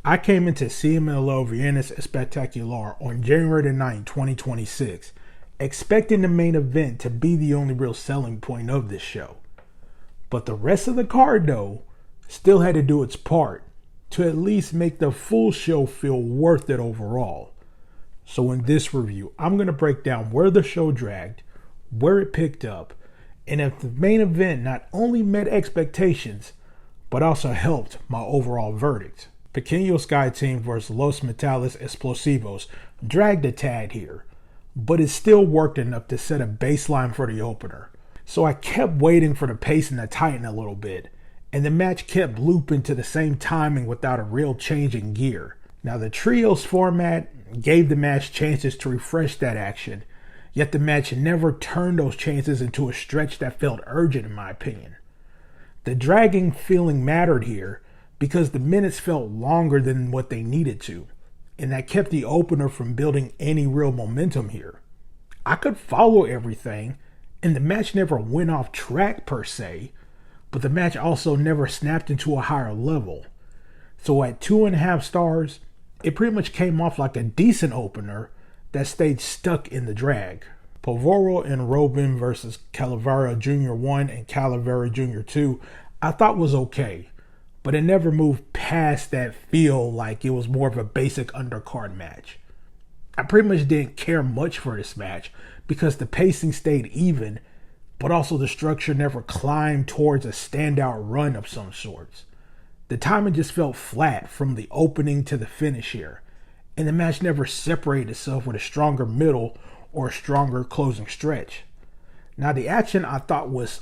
I came into CMLL Viernes Espectacular on January the 9th, 2026, expecting the main event to be the only real selling point of this show. But the rest of the card, though, still had to do its part to at least make the full show feel worth it overall. So in this review, I'm going to break down where the show dragged, where it picked up, and if the main event not only met expectations, but also helped my overall verdict. Pequeno Sky Team vs. Los Metales Explosivos dragged a tad here, but it still worked enough to set a baseline for the opener. So I kept waiting for the pacing to tighten a little bit, and the match kept looping to the same timing without a real change in gear. Now the trios format gave the match chances to refresh that action, yet the match never turned those chances into a stretch that felt urgent in my opinion. The dragging feeling mattered here because the minutes felt longer than what they needed to, and that kept the opener from building any real momentum here. I could follow everything, and the match never went off track per se, but the match also never snapped into a higher level. So at 2.5 stars, it pretty much came off like a decent opener that stayed stuck in the drag. Polvora and Robin versus Calavera Jr. 1 and Calavera Jr. 2 I thought was okay, but it never moved past that feel like it was more of a basic undercard match. I pretty much didn't care much for this match because the pacing stayed even, but also the structure never climbed towards a standout run of some sorts. The timing just felt flat from the opening to the finish here, and the match never separated itself with a stronger middle or a stronger closing stretch. Now the action I thought was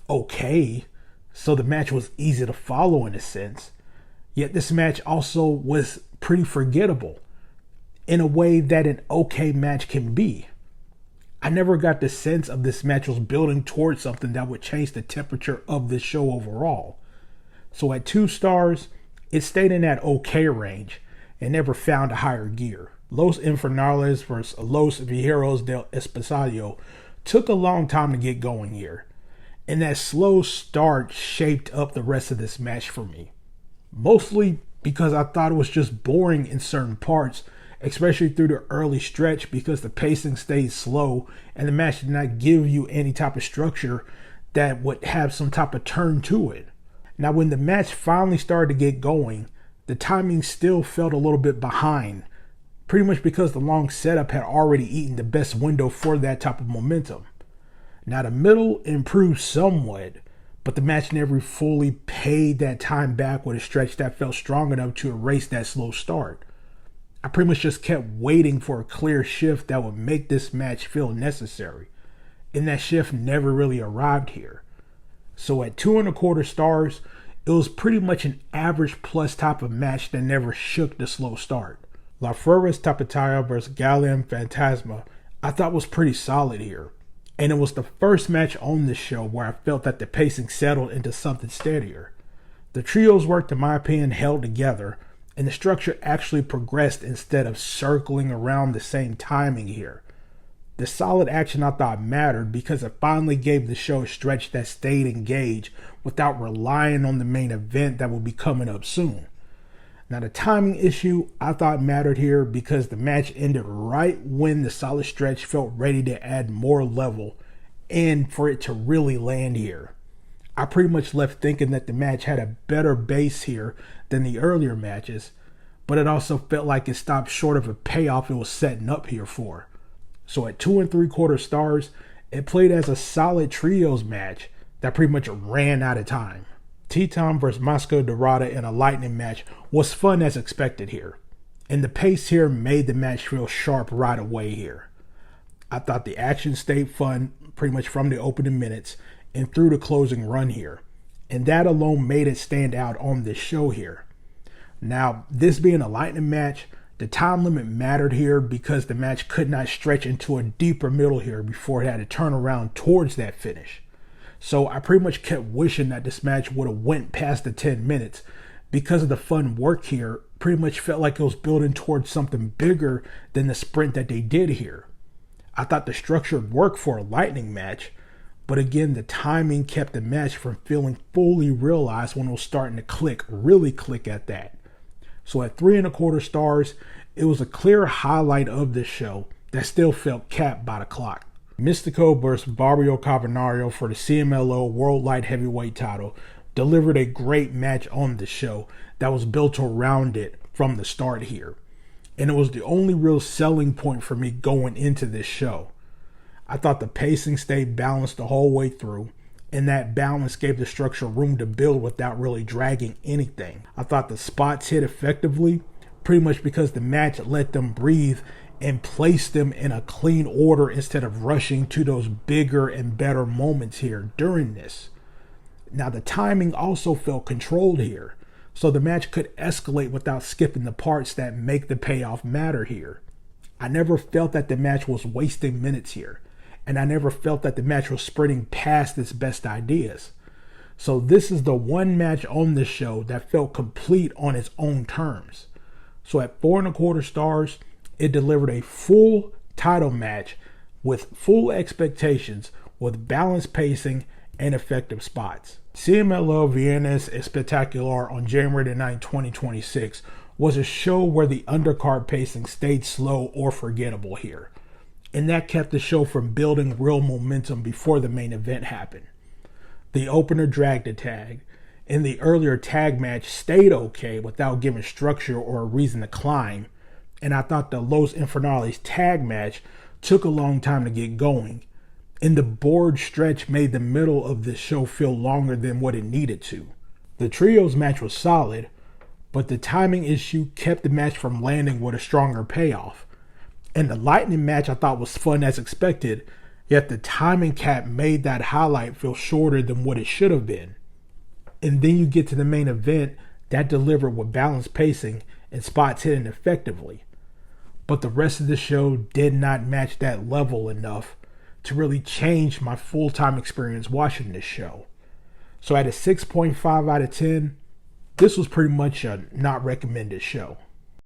okay, so the match was easy to follow in a sense, yet this match also was pretty forgettable in a way that an okay match can be. I never got the sense of this match was building towards something that would change the temperature of this show overall. So at 2 stars, it stayed in that okay range and never found a higher gear. Los Infernales vs. Los Viajeros del Espacio took a long time to get going here, and that slow start shaped up the rest of this match for me. Mostly because I thought it was just boring in certain parts, especially through the early stretch because the pacing stayed slow and the match did not give you any type of structure that would have some type of turn to it. Now when the match finally started to get going, the timing still felt a little bit behind, pretty much because the long setup had already eaten the best window for that type of momentum. Now the middle improved somewhat, but the match never fully paid that time back with a stretch that felt strong enough to erase that slow start. I pretty much just kept waiting for a clear shift that would make this match feel necessary, and that shift never really arrived here. So at 2.25 stars, it was pretty much an average plus type of match that never shook the slow start. La Fuerza Tapatia vs. Galeon Fantasma I thought was pretty solid here, and it was the first match on this show where I felt that the pacing settled into something steadier. The trios work, in my opinion, held together, and the structure actually progressed instead of circling around the same timing here. The solid action I thought mattered because it finally gave the show a stretch that stayed engaged without relying on the main event that will be coming up soon. Now the timing issue I thought mattered here because the match ended right when the solid stretch felt ready to add more level and for it to really land here. I pretty much left thinking that the match had a better base here than the earlier matches, but it also felt like it stopped short of a payoff it was setting up here for. So at 2.75 stars, it played as a solid trios match that pretty much ran out of time. Titan vs. Mascara Dorada in a lightning match was fun as expected here, and the pace here made the match feel sharp right away here. I thought the action stayed fun pretty much from the opening minutes and through the closing run here, and that alone made it stand out on this show here. Now, this being a lightning match, the time limit mattered here because the match could not stretch into a deeper middle here before it had to turn around towards that finish. So I pretty much kept wishing that this match would have went past the 10 minutes because of the fun work here. Pretty much felt like it was building towards something bigger than the sprint that they did here. I thought the structure worked for a lightning match, but again, the timing kept the match from feeling fully realized when it was starting to click, really click at that. So at 3.25 stars, it was a clear highlight of this show that still felt capped by the clock. Mistico versus Barbaro Cavernario for the CMLL World Light Heavyweight title delivered a great match on the show that was built around it from the start here. And it was the only real selling point for me going into this show. I thought the pacing stayed balanced the whole way through, and that balance gave the structure room to build without really dragging anything. I thought the spots hit effectively, pretty much because the match let them breathe and place them in a clean order instead of rushing to those bigger and better moments here during this. Now the timing also felt controlled here, so the match could escalate without skipping the parts that make the payoff matter here. I never felt that the match was wasting minutes here, and I never felt that the match was sprinting past its best ideas. So this is the one match on this show that felt complete on its own terms. So at 4.25 stars, it delivered a full title match with full expectations, with balanced pacing and effective spots. CMLL Viernes Espectacular on January 9, 2026 was a show where the undercard pacing stayed slow or forgettable here, and that kept the show from building real momentum before the main event happened. The opener dragged the tag, and the earlier tag match stayed okay without giving structure or a reason to climb, and I thought the Los Infernales tag match took a long time to get going, and the board stretch made the middle of this show feel longer than what it needed to. The trios match was solid, but the timing issue kept the match from landing with a stronger payoff. And the Lightning match I thought was fun as expected, yet the timing cap made that highlight feel shorter than what it should have been. And then you get to the main event that delivered with balanced pacing and spots hitting effectively. But the rest of the show did not match that level enough to really change my full-time experience watching this show. So at a 6.5 out of 10, this was pretty much a not recommended show.